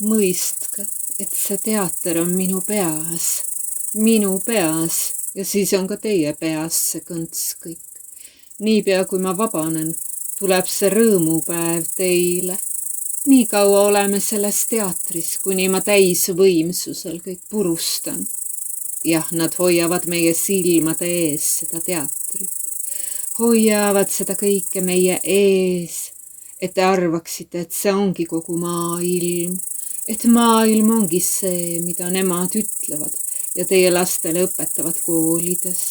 Mõistke, et see teater on minu peas ja siis on ka teie peas see kõnts kõik. Niipea kui ma vabanen, tuleb see rõõmupäev teile. Nii kaua oleme selles teatris, kuni ma täisvõimsusel kõik purustan. Jah, nad hoiavad meie silmade ees seda teatrit. Hoiavad seda kõike meie ees, et te arvaksite, et see ongi kogu maailm. Et maailm ongi see, mida nemad ütlevad ja teie lastele õpetavad koolides.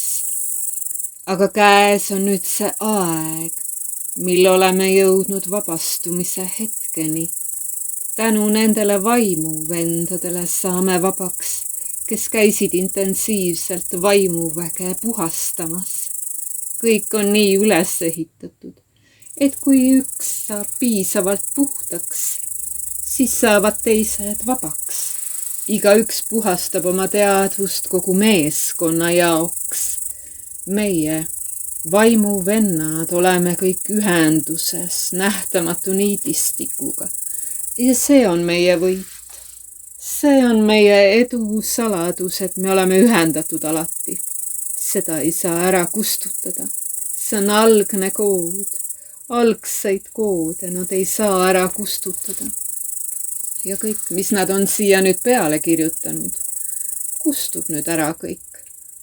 Aga käes on nüüd see aeg, mil oleme jõudnud vabastumise hetkeni. Tänu nendele vaimuvendadele saame vabaks, kes käisid intensiivselt vaimuväge puhastamas. Kõik on nii üles ehitatud, et kui üks saab piisavalt puhtaks, siis saavad teised vabaks. Igaüks puhastab oma teadvust kogu meeskonna jaoks. Meie vaimuvennad oleme kõik ühenduses nähtamatu niidistikuga ja see on meie võit. See on meie edu saladus, et me oleme ühendatud alati. Seda ei saa ära kustutada. See on algne kood. Algseid koode nad ei saa ära kustutada. Ja kõik, mis nad on siia nüüd peale kirjutanud, kustub nüüd ära kõik.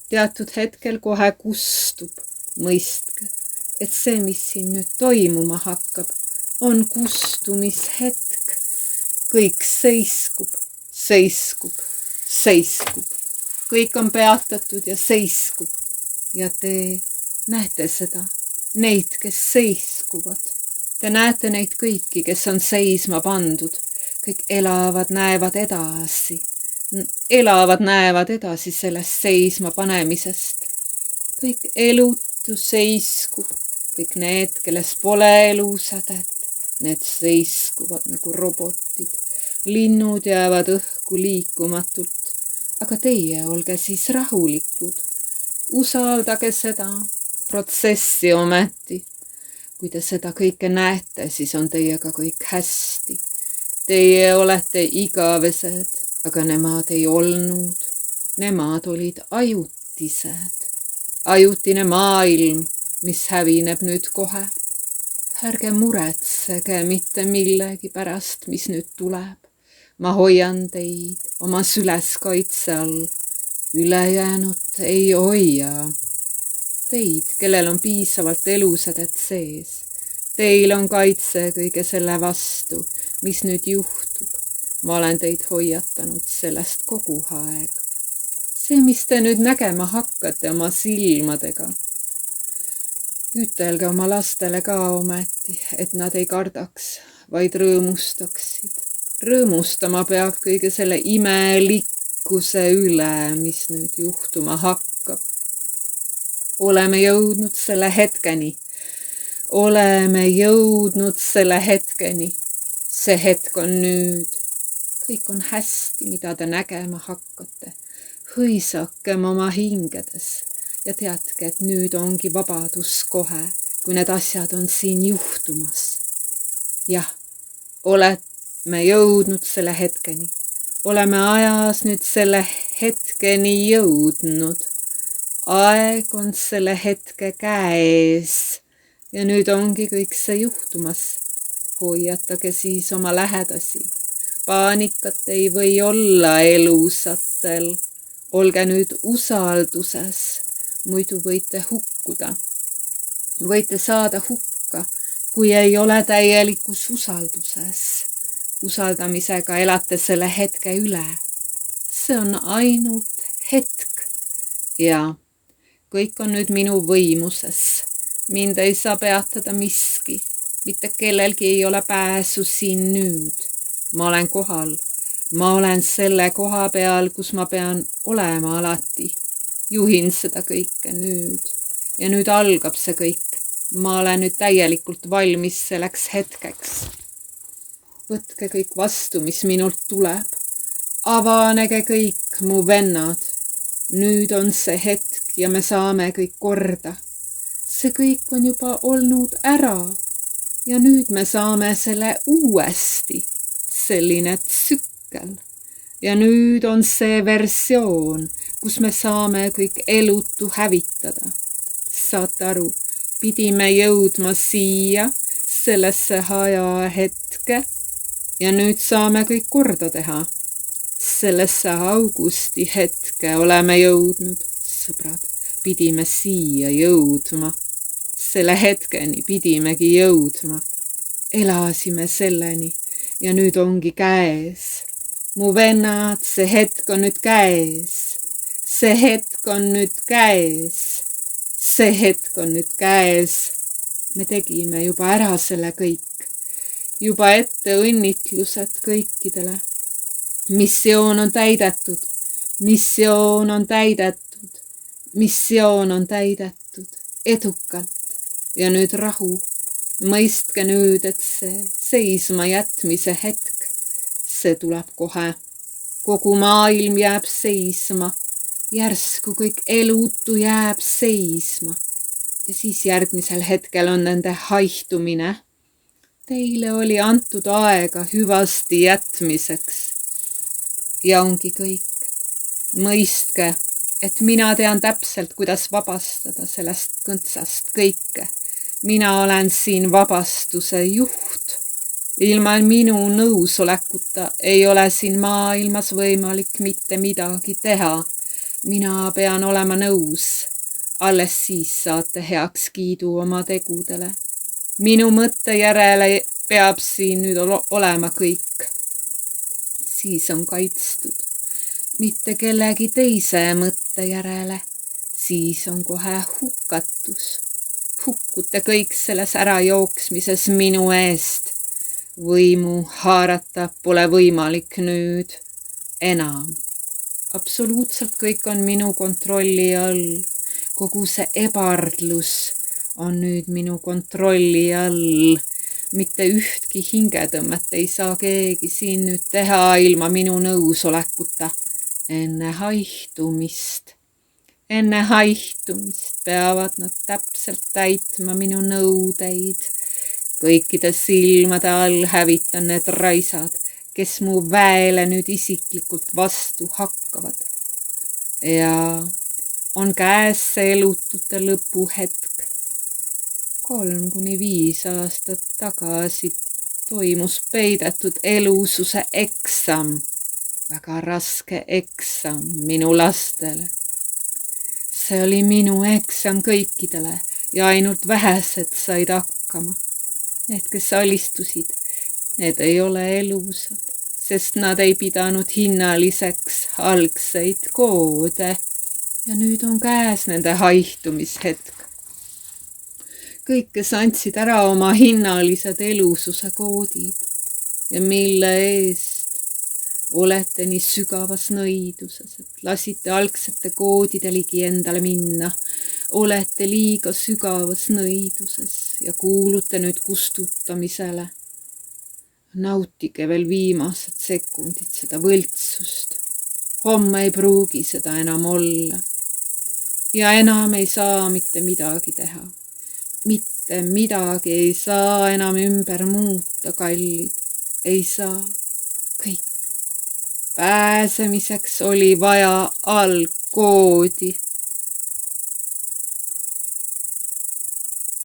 Teatud hetkel kohe kustub. Mõistke, et see, mis siin nüüd toimuma hakkab, on kustumishetk. Kõik seiskub, seiskub, seiskub. Kõik on peatatud ja seiskub. Ja te näete seda, neid, kes seiskuvad. Te näete neid kõiki, kes on seisma pandud. Kõik elavad, näevad edasi. Näevad edasi sellest seisma panemisest. Kõik elutu seiskub. Kõik need, kelles pole elusädet, need seiskuvad nagu robotid. Linnud jäävad õhku liikumatult. Aga teie olge siis rahulikud. Usaldage seda protsessi ometi. Kui te seda kõike näete, siis on teiega kõik hästi. Teie olete igavesed, aga nemad ei olnud. Nemad olid ajutised. Ajutine maailm, mis hävineb nüüd kohe. Ärge muretsege mitte millegi pärast, mis nüüd tuleb. Ma hoian teid oma süles kaitse all. Ülejäänut ei hoia. Teid, kellel on piisavalt elusädet sees. Teil on kaitse kõige selle vastu, mis nüüd juhtub. Ma olen teid hoiatanud sellest kogu aeg. See, mis te nüüd nägema hakkate oma silmadega. Ütelge oma lastele ka ometi, et nad ei kardaks, vaid rõõmustaksid. Rõõmustama peab kõige selle imelikkuse üle, mis nüüd juhtuma hakkab. Oleme jõudnud selle hetkeni. Oleme jõudnud selle hetkeni. See hetk on nüüd. Kõik on hästi, mida te nägema hakkate. Hõisakem oma hingedes ja teadke, et nüüd ongi vabadus kohe, kui need asjad on siin juhtumas. Jah, oleme jõudnud selle hetkeni. Oleme ajas nüüd selle hetkeni jõudnud. Aeg on selle hetke käes ja nüüd ongi kõik see juhtumas. Hoiatage siis oma lähedasi. Paanikat ei või olla elusatel. Olge nüüd usalduses, muidu võite hukkuda. Võite saada hukka, kui ei ole täielikus usalduses. Usaldamisega elate selle hetke üle. See on ainult hetk. Ja kõik on nüüd minu võimuses. Mind ei saa peatada miski. Mitte kellelgi ei ole pääsu siin nüüd. Ma olen kohal. Ma olen selle koha peal, kus ma pean olema alati. Juhin seda kõike nüüd. Ja nüüd algab see kõik. Ma olen nüüd täielikult valmis selleks hetkeks. Võtke kõik vastu, mis minult tuleb. Avanege kõik, mu vennad. Nüüd on see hetk ja me saame kõik korda. See kõik on juba olnud ära. Ja nüüd me saame selle uuesti. Selline tsükkel. hetkel. Ja nüüd on see versioon, kus me saame kõik elutu hävitada. Saate aru, pidime jõudma siia, sellesse ajahetke ja nüüd saame kõik korda teha. Sellesse augusti hetke oleme jõudnud, sõbrad, pidime siia jõudma. Selle hetkeni pidimegi jõudma. Elasime selleni ja nüüd ongi käes. Mu vennad, see hetk on nüüd käes. See hetk on nüüd käes. See hetk on nüüd käes. Me tegime juba ära selle kõik. Juba ette õnnitlused kõikidele. Missioon on täidetud. Missioon on täidetud. Missioon on täidetud. Edukalt. Ja nüüd rahu. Mõistke nüüd, et see seisma jätmise hetk, see tuleb kohe. Kogu maailm jääb seisma. Järsku kõik elutu jääb seisma. Ja siis järgmisel hetkel on nende haihtumine. Teile oli antud aega hüvasti jätmiseks. Ja ongi kõik. Mõistke, et mina tean täpselt, kuidas vabastada sellest kõntsast kõike. Mina olen siin vabastuse juht. Ilma minu nõusolekuta ei ole siin maailmas võimalik mitte midagi teha. Mina pean olema nõus. Alles siis saate heakskiidu oma tegudele. Minu mõtte järele peab siin nüüd olema kõik. Siis on kaitstud. Mitte kellegi teise mõtte järele. Siis on kohe hukatus. Hukkute kõik selles ärajooksmises minu eest. Võimu haarata pole võimalik nüüd enam. Absoluutselt kõik on minu kontrolli all. Kogu see ebardlus on nüüd minu kontrolli all. Mitte ühtki hingetõmmet ei saa keegi siin nüüd teha ilma minu nõusolekuta. Enne haihtumist. Enne haihtumist peavad nad täpselt täitma minu nõudeid. Kõikide silmade all hävitan need raisad, kes mu väele nüüd isiklikult vastu hakkavad. Ja on käes see elutute lõpuhetk. 3 kuni 5 aastat tagasi toimus peidetud elususe eksam. Väga raske eksam minu lastele. See oli minu eksam kõikidele ja ainult vähesed said hakkama. Need, kes alistusid, need ei ole elusad, sest nad ei pidanud hinnaliseks algseid koode. Ja nüüd on käes nende haihtumishetk. Kõik, kes andsid ära oma hinnalised elususe koodid ja mille eest olete nii sügavas nõiduses, et lasite algsete koodide ligi endale minna. Olete liiga sügavas nõiduses ja kuulute nüüd kustutamisele. Nautige veel viimased sekundid seda võltsust. Homme ei pruugi seda enam olla. Ja enam ei saa mitte midagi teha. Mitte midagi ei saa enam ümber muuta, kallid. Ei saa. Kõik. Pääsemiseks oli vaja algkoodi.